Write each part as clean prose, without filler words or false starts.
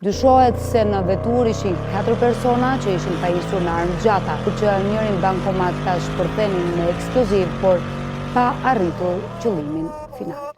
Dyshohet se në vetur ishin 4 persona që ishin pajisur në armë gjata, që njërin bankomat ka shpërthenin me eksploziv, por pa arritur qëllimin final.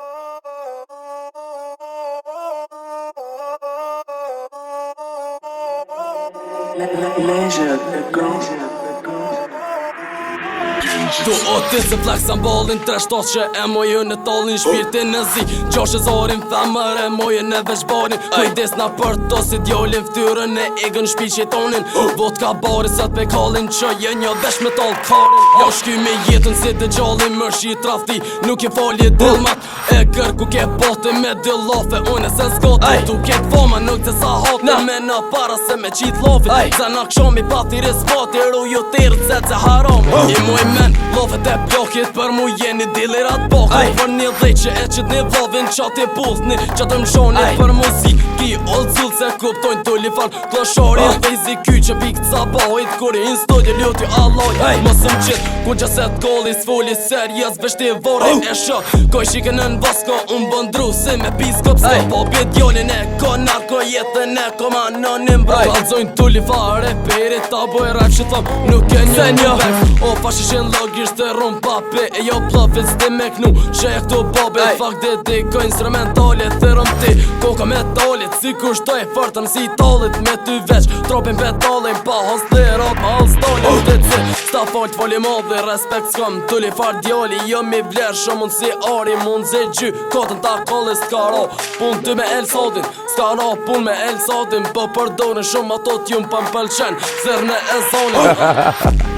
Tu o ti se flexan ballin, tre shtos që e mojën e tallin shpirtin në zi. Gjoshe zorin femër e mojën e veç barin. Kujdes na për to si djolin ftyrën e egën shpi qetonin. Vodka bari sot me kallin që je një vesh me tall karin. Jo shky me jetën si të gjallin më shi trafti. Nuk je folje dillmat e kërku ke bote me dillafe. Unë se s'goti tu ke fama nuk të sa hate me në para se me qit lofit. Zana kshomi pati respati ruju tirët se të harami. I muj men lofet e plokit për mu jeni dilirat bokit. Për një dhej që e qit një vlovin qati puthni që të mshoni për muzik. Ki old zull se kuptojnë të lifan kloshori vejzi ky që pik të sabahit kur i në studio luti alloj. Mosëm qit ku gjaset kolli s'foli serjes veshti vore e shë. Koj shike në vasko unë bëndru si me piskop s'ko po bjet djolin e ko narko jetën e ko ma anonim bro. Kalzojnë të lifare perit ta boj rap që thom nuk e një vek. O fashishin logis të rum papi e jo plafit s'ti me knu që e këtu babi. Fak dediko instrumentale thërëm ti koka metalit si kur shtoj fërtën si talit me ty veç tropin petalin pa hos lirat ma hos talin të ci sta falt fali madhi respekt s'kam të lifar djali jo mi vler shumë mund si ari mund zi gjy kotën ta kalli s'ka ra pun ty me el sotin s'ka ra pun me el sotin po përdorin shumë ato t'jum pa m'pëlqen zërne e zonin.